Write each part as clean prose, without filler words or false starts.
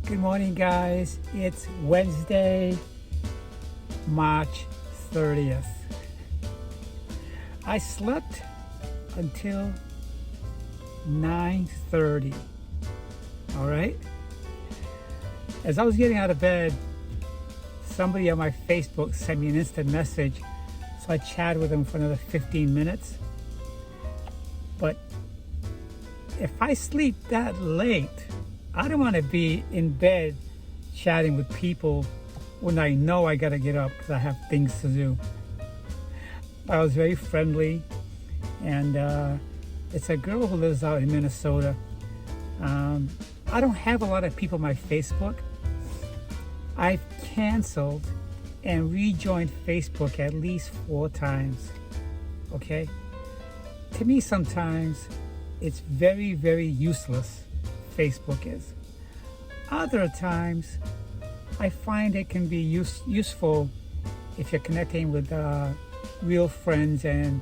Good morning, guys. It's Wednesday, March 30th. I slept until 9:30. All right? As I was getting out of bed, somebody on my Facebook sent me an instant message, so I chatted with them for another 15 minutes. But if I sleep that late, I don't want to be in bed chatting with people when I know I got to get up because I have things to do. I was very friendly, and it's a girl who lives out in Minnesota. I don't have a lot of people on my Facebook. I've canceled and rejoined Facebook at least 4 times, okay? To me, sometimes it's very, very useless, Facebook is. Other times, I find it can be useful if you're connecting with real friends and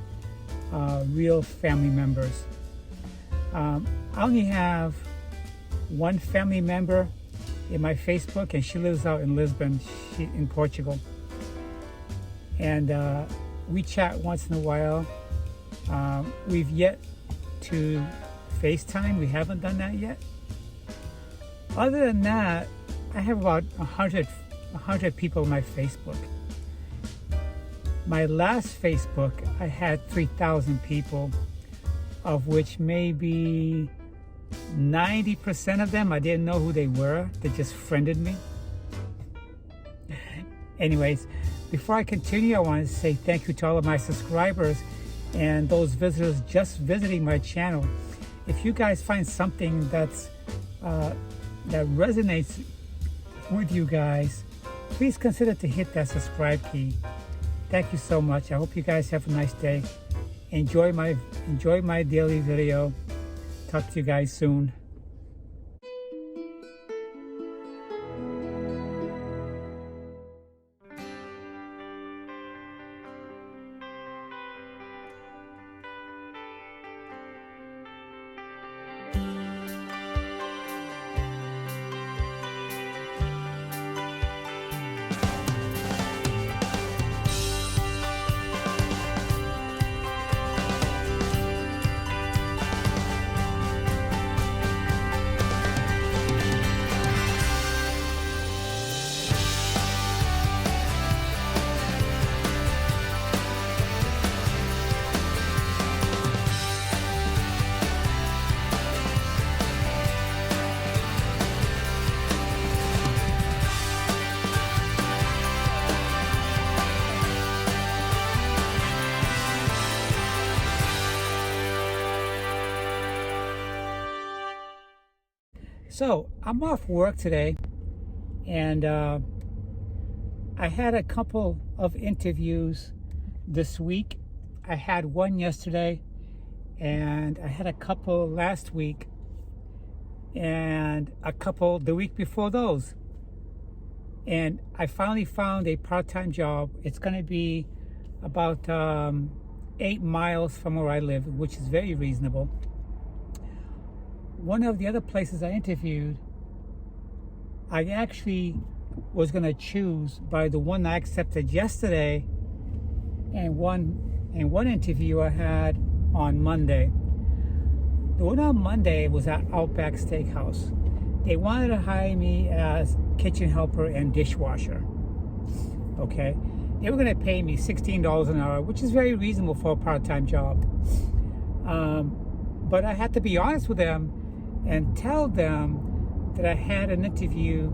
real family members. I only have one family member in my Facebook, and she lives out in Lisbon, in Portugal. And we chat once in a while. We've yet to FaceTime. We haven't done that yet. Other than that, I have about 100 people on my Facebook. My last Facebook, I had 3,000 people, of which maybe 90% of them, I didn't know who they were. They just friended me. Anyways, before I continue, I want to say thank you to all of my subscribers and those visitors just visiting my channel. If you guys find something that's that resonates with you guys, please consider to hit that subscribe key. Thank you so much. I hope you guys have a nice day. Enjoy my daily video. Talk to you guys soon. So I'm off work today, and I had a couple of interviews this week. I had one yesterday, and I had a couple last week, and a couple the week before those. And I finally found a part-time job. It's going to be about 8 miles from where I live, which is very reasonable. One of the other places I interviewed, I actually was going to choose by the one I accepted yesterday and one interview I had on Monday. The one on Monday was at Outback Steakhouse. They wanted to hire me as kitchen helper and dishwasher. Okay, they were going to pay me $16 an hour, which is very reasonable for a part-time job. But I had to be honest with them and tell them that I had an interview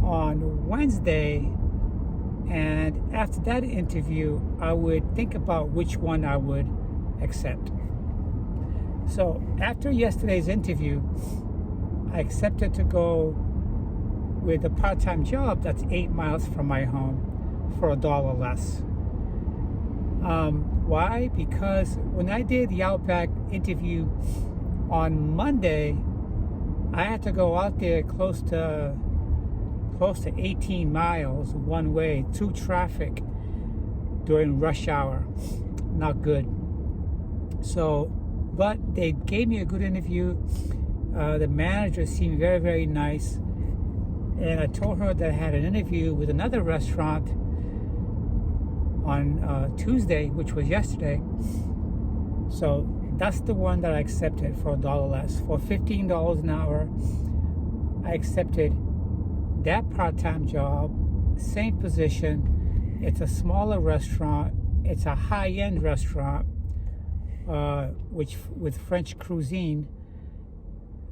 on Wednesday, and after that interview I would think about which one I would accept. So after yesterday's interview, I accepted to go with a part-time job that's 8 miles from my home for $1 less. Why? Because when I did the Outback interview on Monday, I had to go out there close to 18 miles one way through traffic during rush hour. Not good. So, but they gave me a good interview. The manager seemed very, very nice. And I told her that I had an interview with another restaurant on Tuesday, which was yesterday. So that's the one that I accepted for $1 less. For $15 an hour, I accepted that part-time job, same position. It's a smaller restaurant. It's a high-end restaurant, which with French cuisine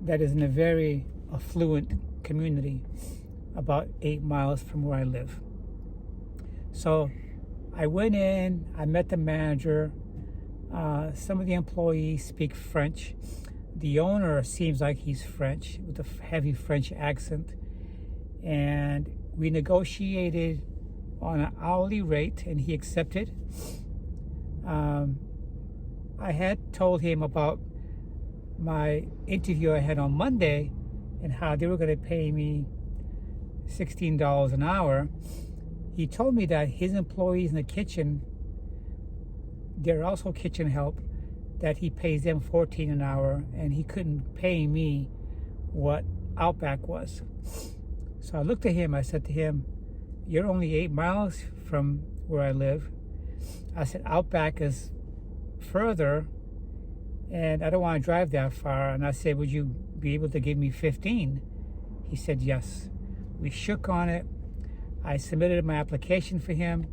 that is in a very affluent community about 8 miles from where I live. So I went in, I met the manager. Some of the employees speak French. The owner seems like he's French with a heavy French accent. And we negotiated on an hourly rate and he accepted. I had told him about my interview I had on Monday and how they were going to pay me $16 an hour. He told me that his employees in the kitchen, they're also kitchen help, that he pays them $14 an hour and he couldn't pay me what Outback was. So I looked at him, I said to him, you're only 8 miles from where I live. I said, Outback is further and I don't want to drive that far. And I said, would you be able to give me 15? He said, yes. We shook on it. I submitted my application for him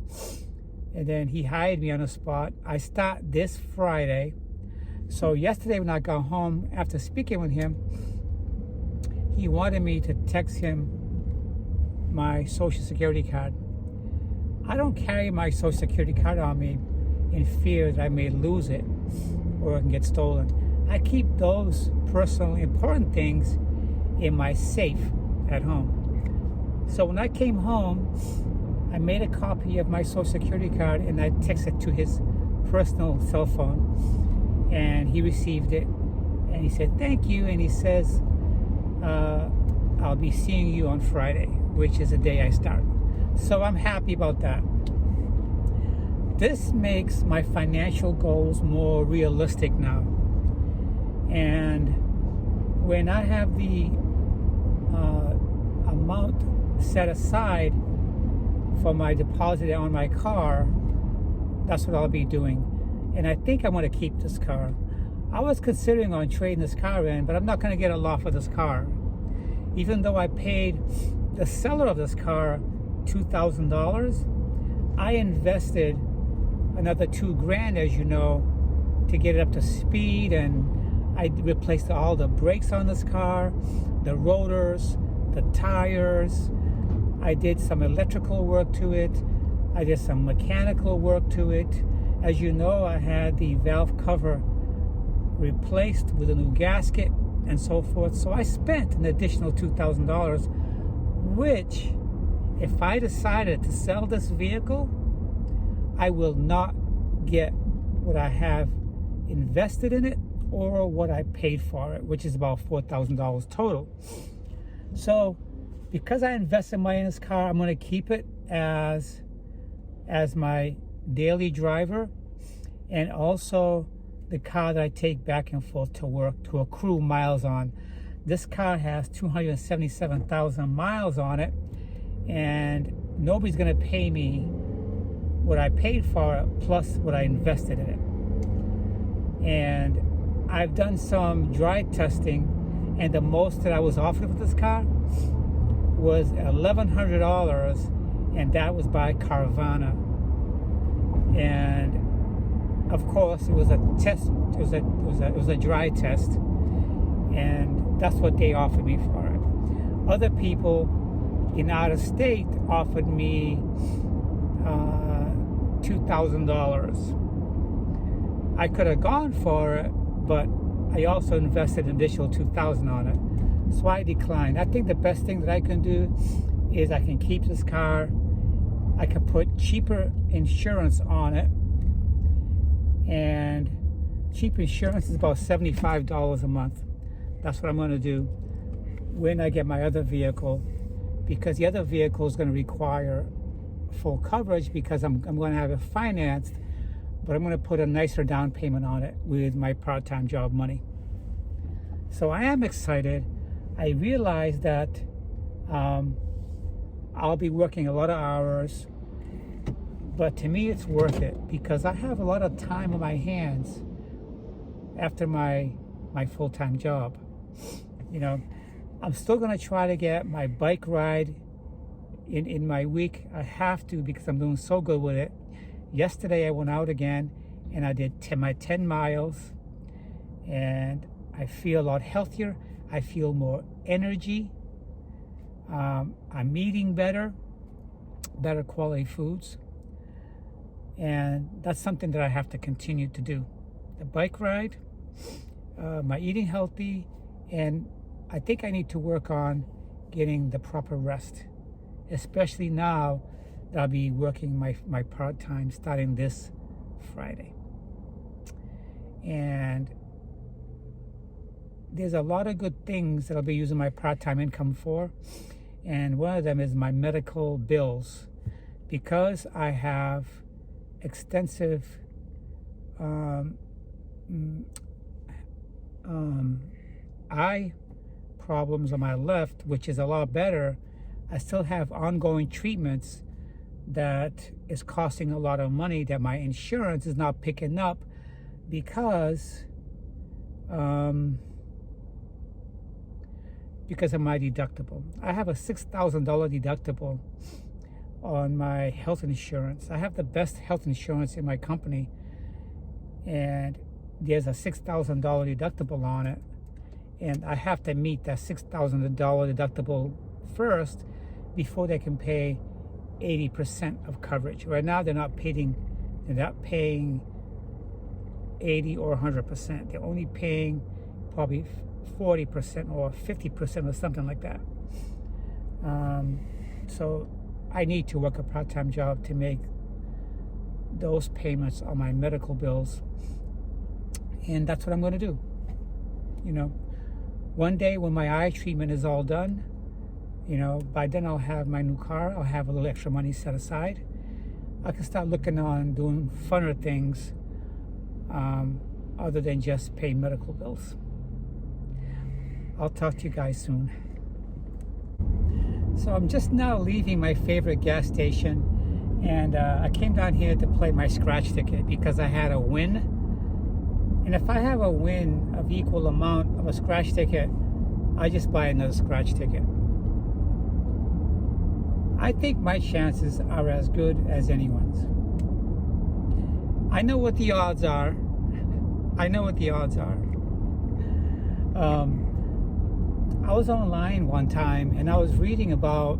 and then he hired me on the spot. I start this Friday. So yesterday when I got home, after speaking with him, he wanted me to text him my social security card. I don't carry my social security card on me in fear that I may lose it or it can get stolen. I keep those personal important things in my safe at home. So when I came home, I made a copy of my social security card and I texted to his personal cell phone and he received it and he said thank you, and he says I'll be seeing you on Friday, which is the day I start. So I'm happy about that. This makes my financial goals more realistic now. And when I have the amount set aside for my deposit on my car, that's what I'll be doing. And I think I want to keep this car. I was considering on trading this car in, but I'm not going to get a lot for this car. Even though I paid the seller of this car $2,000, I invested another $2,000, as you know, to get it up to speed, and I replaced all the brakes on this car, the rotors, the tires. I did some electrical work to it. I did some mechanical work to it. As you know, I had the valve cover replaced with a new gasket and so forth. So I spent an additional $2,000, which if I decided to sell this vehicle, I will not get what I have invested in it or what I paid for it, which is about $4,000 total. So because I invested money in this car, I'm going to keep it as my daily driver, and also the car that I take back and forth to work to accrue miles on. This car has 277,000 miles on it, and nobody's going to pay me what I paid for it plus what I invested in it. And I've done some drive testing, and the most that I was offered for this car was $1,100, and that was by Carvana. And of course, it was a test. It was a dry test, and that's what they offered me for it. Other people in out of state offered me $2,000. I could have gone for it, but I also invested an additional $2,000 on it, so I declined. I think the best thing that I can do is I can keep this car. I can put cheaper insurance on it, and cheap insurance is about $75 a month. That's what I'm going to do when I get my other vehicle, because the other vehicle is going to require full coverage because I'm going to have it financed, but I'm going to put a nicer down payment on it with my part-time job money. So I am excited. I realized that I'll be working a lot of hours, but to me it's worth it because I have a lot of time on my hands after my full-time job. You know, I'm still going to try to get my bike ride in my week. I have to because I'm doing so good with it. Yesterday I went out again and I did my 10 miles and I feel a lot healthier. I feel more energy. I'm eating better quality foods. And that's something that I have to continue to do. The bike ride, my eating healthy, and I think I need to work on getting the proper rest, especially now that I'll be working my part-time starting this Friday. And there's a lot of good things that I'll be using my part-time income for. And one of them is my medical bills. Because I have extensive eye problems on my left, which is a lot better, I still have ongoing treatments that is costing a lot of money that my insurance is not picking up because of my deductible. I have a $6,000 deductible on my health insurance. I have the best health insurance in my company, and there's a $6,000 deductible on it, and I have to meet that $6,000 deductible first before they can pay 80% of coverage. Right now they're not paying 80 or 100%. They're only paying probably 40% or 50% or something like that. So I need to work a part-time job to make those payments on my medical bills, and that's what I'm going to do. You know, one day when my eye treatment is all done, you know, by then I'll have my new car, I'll have a little extra money set aside. I can start looking on doing funner things other than just pay medical bills. I'll talk to you guys soon. So I'm just now leaving my favorite gas station, and I came down here to play my scratch ticket because I had a win. And if I have a win of equal amount of a scratch ticket, I just buy another scratch ticket. I think my chances are as good as anyone's. I know what the odds are. I was online one time and I was reading about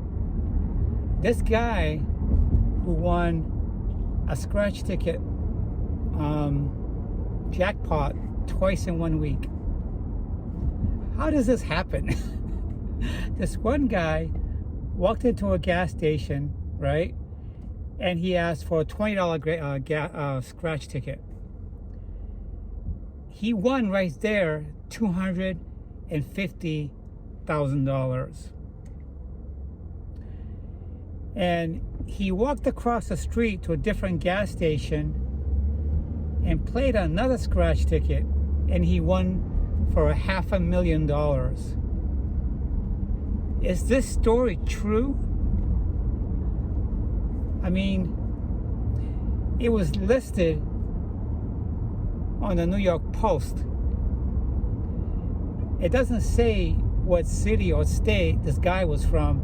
this guy who won a scratch ticket jackpot twice in 1 week. How does this happen? This one guy walked into a gas station, right? And he asked for a $20 scratch ticket. He won right there $250,000. And he walked across the street to a different gas station and played another scratch ticket, and he won for $500,000. Is this story true? I mean, it was listed on the New York Post. It doesn't say what city or state this guy was from,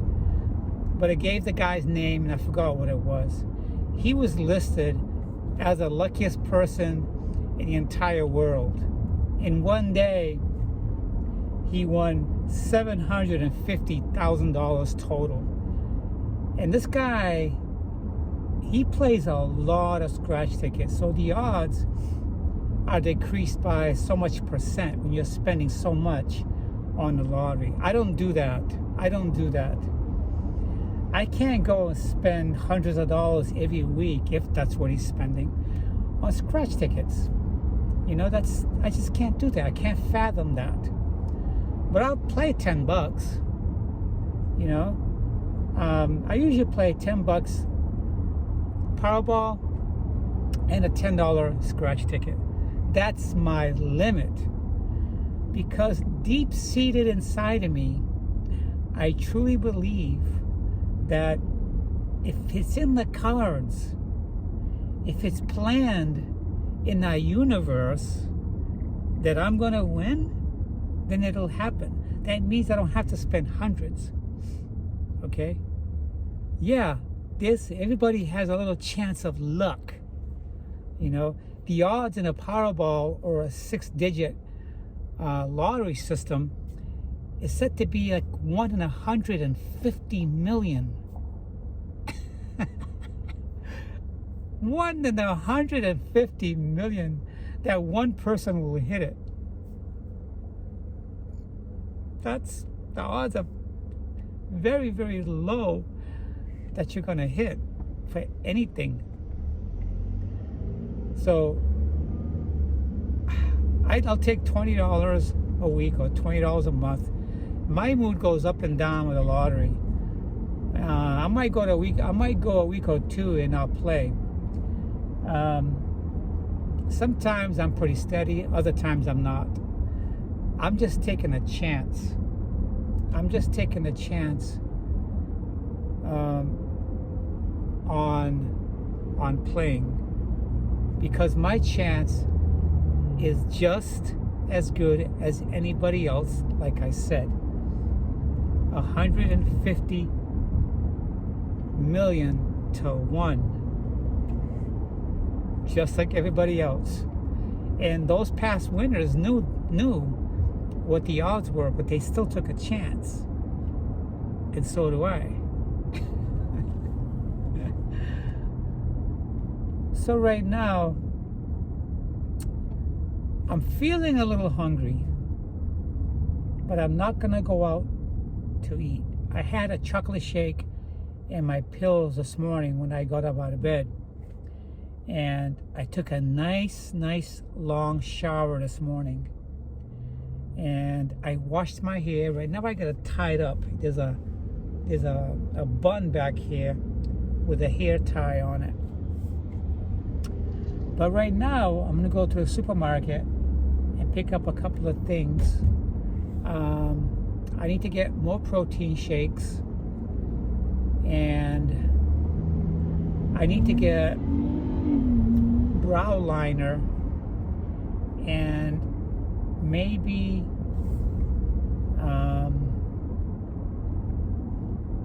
but it gave the guy's name and I forgot what it was. He was listed as the luckiest person in the entire world. In one day, he won $750,000 total. And this guy, he plays a lot of scratch tickets, so the odds are decreased by so much percent when you're spending so much on the lottery. I don't do that. I can't go and spend hundreds of dollars every week, if that's what he's spending, on scratch tickets. You know, I just can't do that. I can't fathom that. But I'll play $10, you know. I usually play $10 Powerball and a $10 scratch ticket. That's my limit, because deep-seated inside of me, I truly believe that if it's in the cards, if it's planned in our universe that I'm going to win, then it'll happen. That means I don't have to spend hundreds. Okay? Yeah, everybody has a little chance of luck. You know, the odds in a Powerball or a 6-digit lottery system is said to be like 1 in 150 million. 1 in 150 million that one person will hit it. That's the odds are very, very low that you're going to hit for anything. So I'll take $20 a week or $20 a month. My mood goes up and down with the lottery. I might go a week or two and I'll play. Sometimes I'm pretty steady, other times I'm not. I'm just taking a chance. I'm just taking a chance on playing, because my chance is just as good as anybody else. Like I said, 150 million to 1, just like everybody else. And those past winners knew what the odds were, but they still took a chance. And so do I. So right now, I'm feeling a little hungry, but I'm not gonna go out to eat. I had a chocolate shake and my pills this morning when I got up out of bed. And I took a nice long shower this morning. And I washed my hair. Right now I got it tied up. There's a bun back here with a hair tie on it. But right now I'm gonna go to the supermarket and pick up a couple of things. I need to get more protein shakes, and I need to get brow liner, and maybe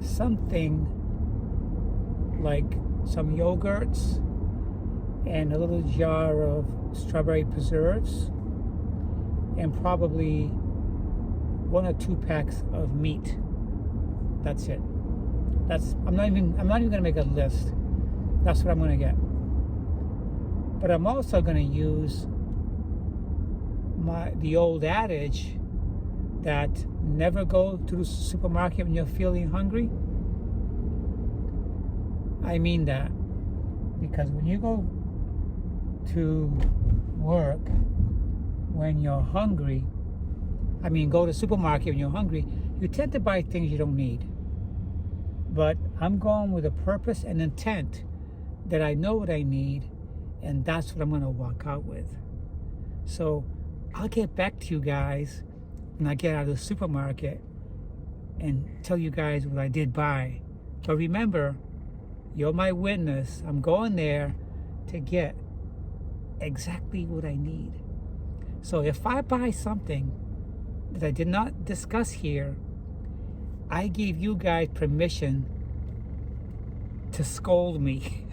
something like some yogurts and a little jar of strawberry preserves, and probably 1 or 2 packs of meat. That's it. I'm not even gonna make a list. That's what I'm gonna get. But I'm also gonna use the old adage that never go to the supermarket when you're feeling hungry. I mean that, because when you go to work when you're hungry, go to the supermarket when you're hungry, you tend to buy things you don't need. But I'm going with a purpose and intent that I know what I need, and that's what I'm going to walk out with. So I'll get back to you guys when I get out of the supermarket and tell you guys what I did buy. But remember, you're my witness. I'm going there to get exactly what I need. So if I buy something that I did not discuss here, I gave you guys permission to scold me.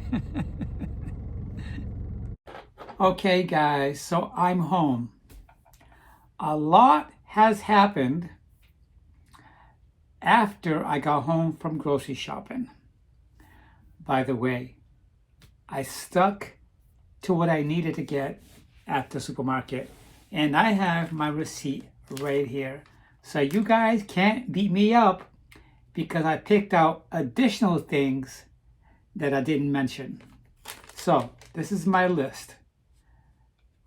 Okay guys, so I'm home. A lot has happened after I got home from grocery shopping. By the way, I stuck to what I needed to get at the supermarket, and I have my receipt right here. So you guys can't beat me up because I picked out additional things that I didn't mention. So this is my list.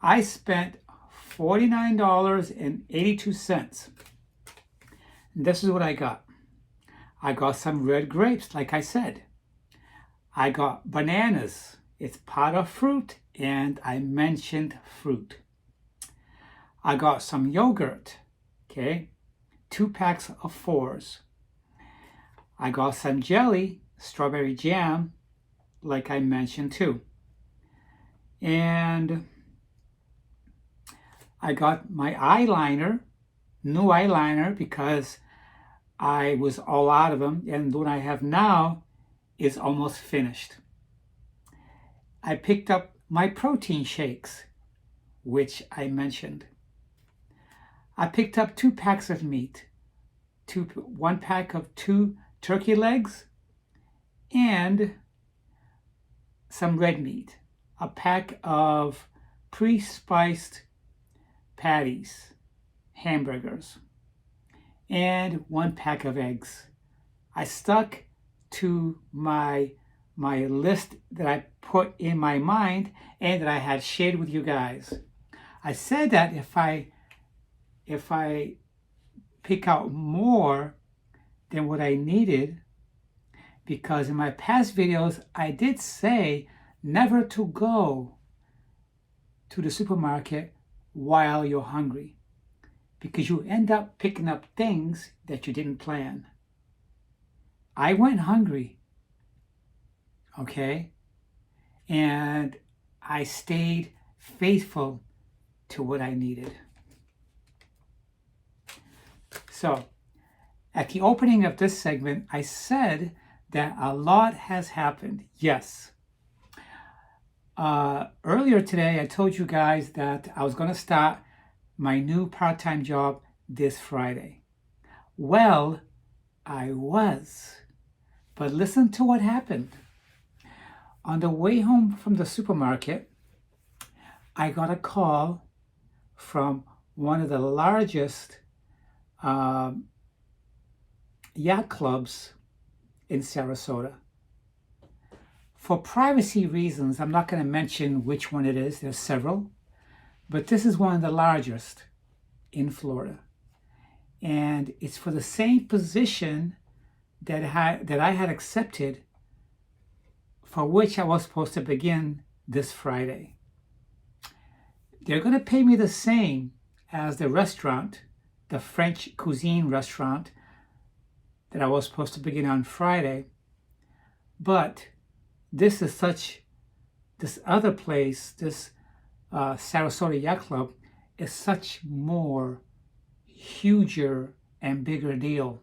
I spent $49.82. And this is what I got. I got some red grapes, like I said. I got bananas. It's part of fruit, and I mentioned fruit. I got some yogurt, okay? 2 packs of 4s. I got some jelly, strawberry jam, like I mentioned too. And I got my eyeliner, new eyeliner, because I was all out of them, and the one I have now is almost finished. I picked up my protein shakes, which I mentioned. I picked up 2 packs of meat, 1 pack of 2 turkey legs, and some red meat, a pack of pre-spiced patties, hamburgers, and 1 pack of eggs. I stuck to my list that I put in my mind and that I had shared with you guys. I said that if I pick out more than what I needed, because in my past videos I did say never to go to the supermarket while you're hungry, because you end up picking up things that you didn't plan. I went hungry, okay? And I stayed faithful to what I needed. So, at the opening of this segment, I said that a lot has happened. Yes. Earlier today, I told you guys that I was going to start my new part-time job this Friday. Well, I was. But listen to what happened. On the way home from the supermarket, I got a call from one of the largest yacht clubs in Sarasota. For privacy reasons, I'm not going to mention which one it is. There's several. But this is one of the largest in Florida. And it's for the same position that I had accepted, for which I was supposed to begin this Friday. They're going to pay me the same as the restaurant, the French cuisine restaurant that I was supposed to begin on Friday. But this other place, this Sarasota Yacht Club, is such more huger and bigger deal.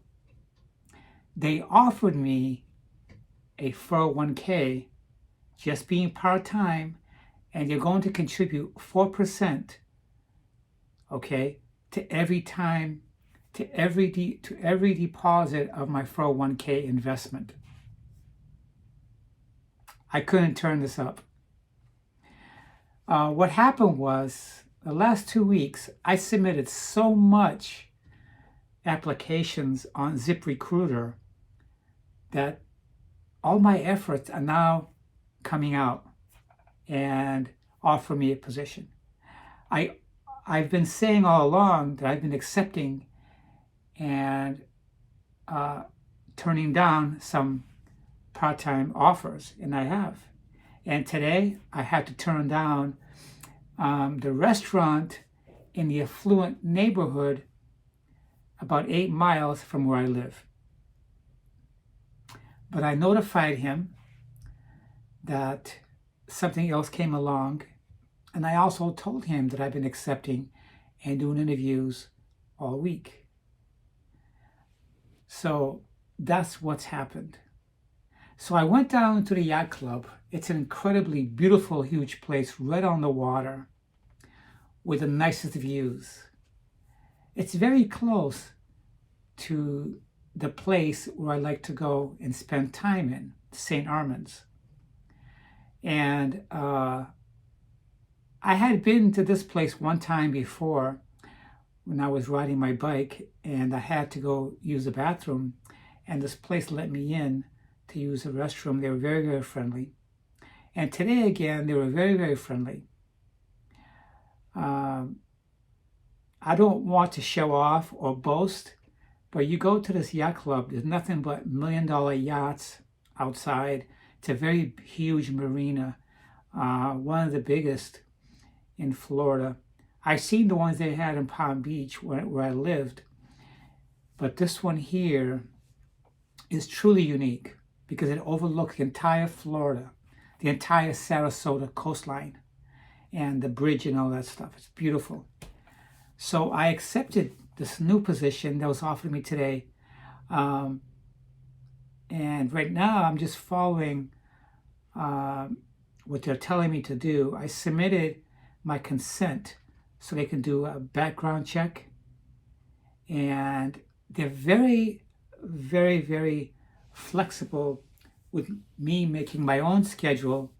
They offered me a 401k, just being part-time, and you're going to contribute 4%, okay, to every deposit of my 401k investment. I couldn't turn this up. What happened was, the last 2 weeks, I submitted so much applications on ZipRecruiter that all my efforts are now coming out and offer me a position. I've been saying all along that I've been accepting and turning down some part-time offers, and I have. And today I had to turn down the restaurant in the affluent neighborhood about 8 miles from where I live. But I notified him that something else came along, and I also told him that I've been accepting and doing interviews all week. So that's what's happened. So I went down to the yacht club. It's an incredibly beautiful, huge place right on the water with the nicest views. It's very close to the place where I like to go and spend time in, St. Armand's. And I had been to this place one time before when I was riding my bike, and I had to go use the bathroom, and this place let me in to use the restroom. They were very, very friendly. And today again, they were very, very friendly. I don't want to show off or boast, but you go to this yacht club, there's nothing but $1 million yachts outside. It's a very huge marina, one of the biggest in Florida. I've seen the ones they had in Palm Beach where I lived, but this one here is truly unique because it overlooks the entire Florida, the entire Sarasota coastline, and the bridge and all that stuff. It's beautiful. So I accepted this new position that was offered me today. And right now I'm just following what they're telling me to do. I submitted my consent so they can do a background check. And they're very, very, very flexible with me making my own schedule.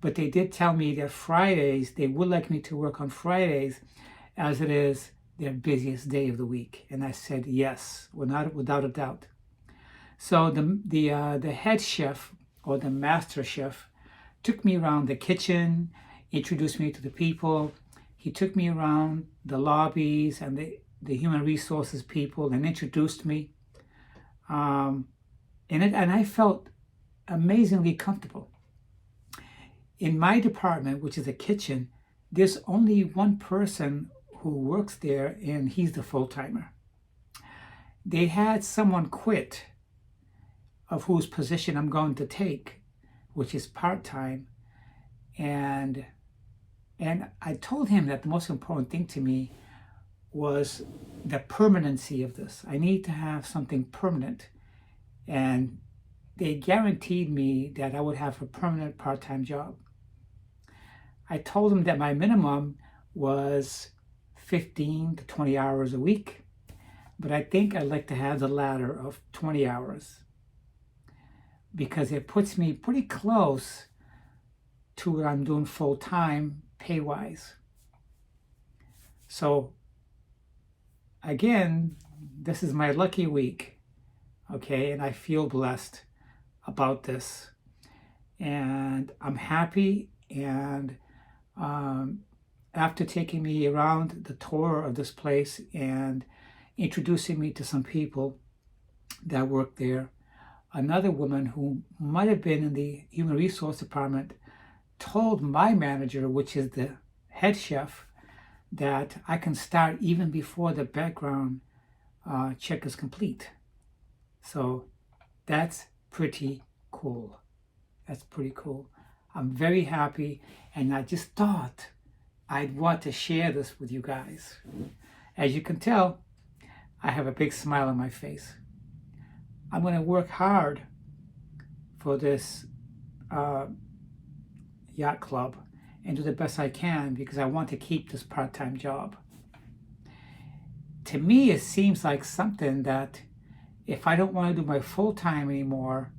But they did tell me that Fridays, they would like me to work on Fridays as it is their busiest day of the week. And I said yes, without a doubt. So the head chef or the master chef took me around the kitchen, introduced me to the people. He took me around the lobbies and the human resources people and introduced me. And I felt amazingly comfortable. In my department, which is the kitchen, there's only one person who works there, and he's the full-timer. They had someone quit of whose position I'm going to take, which is part-time. And I told him that the most important thing to me was the permanency of this. I need to have something permanent. And they guaranteed me that I would have a permanent part-time job. I told them that my minimum was 15 to 20 hours a week, but I think I'd like to have the latter of 20 hours because it puts me pretty close to what I'm doing full-time pay-wise. So again, this is my lucky week, okay, and I feel blessed about this, and I'm happy. And after taking me around the tour of this place and introducing me to some people that work there, another woman who might have been in the human resource department told my manager, which is the head chef, that I can start even before the background check is complete. So that's pretty cool. That's pretty cool. I'm very happy, and I just thought I'd want to share this with you guys. As you can tell, I have a big smile on my face. I'm going to work hard for this yacht club and do the best I can because I want to keep this part-time job. To me, it seems like something that if I don't want to do my full-time anymore,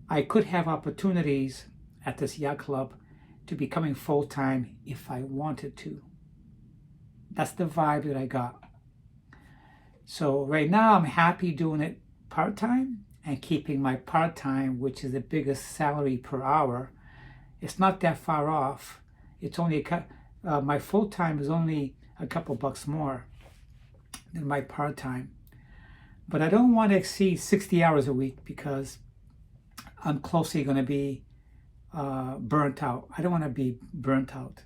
I could have opportunities at this yacht club to becoming full-time if I wanted to. That's the vibe that I got. So right now I'm happy doing it part-time and keeping my part-time, which is the biggest salary per hour. It's not that far off. It's only my full-time is only a couple bucks more than my part-time. But I don't want to exceed 60 hours a week because I'm closely going to be burnt out. I don't want to be burnt out.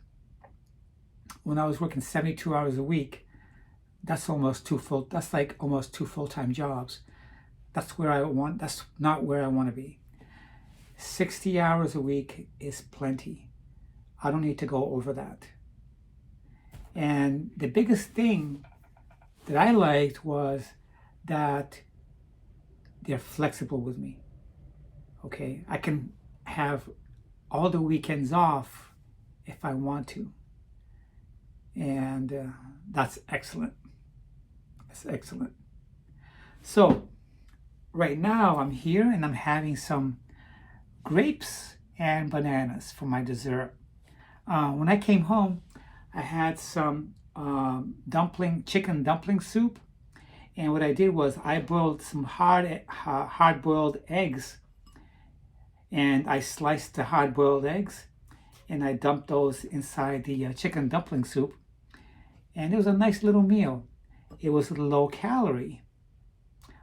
When I was working 72 hours a week, that's like almost two full-time jobs. That's not where I want to be. 60 hours a week is plenty. I don't need to go over that. And the biggest thing that I liked was that they're flexible with me. Okay, I can have all the weekends off if I want to. And that's excellent. That's excellent. So right now I'm here and I'm having some grapes and bananas for my dessert. When I came home, I had some chicken dumpling soup. And what I did was I boiled some hard-boiled eggs, and I sliced the hard-boiled eggs, and I dumped those inside the chicken dumpling soup. And it was a nice little meal. It was low calorie,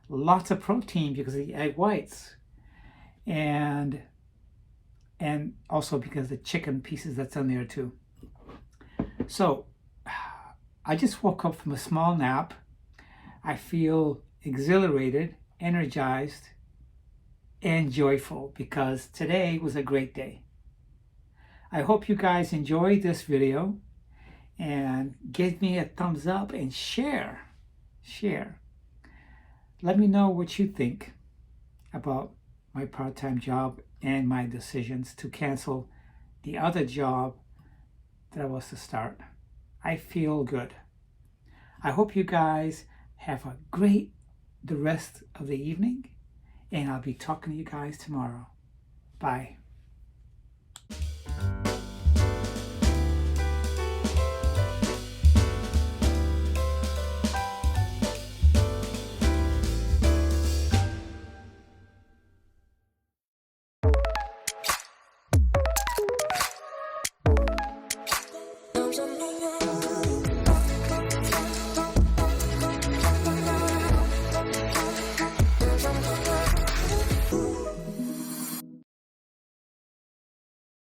lots of protein because of the egg whites, and also because of the chicken pieces that's in there too. So I just woke up from a small nap. I feel exhilarated, energized, and joyful, because today was a great day. I hope you guys enjoyed this video, and give me a thumbs up and share. Let me know what you think about my part-time job and my decisions to cancel the other job that I was to start. I feel good. I hope you guys have a great the rest of the evening, and I'll be talking to you guys tomorrow. Bye.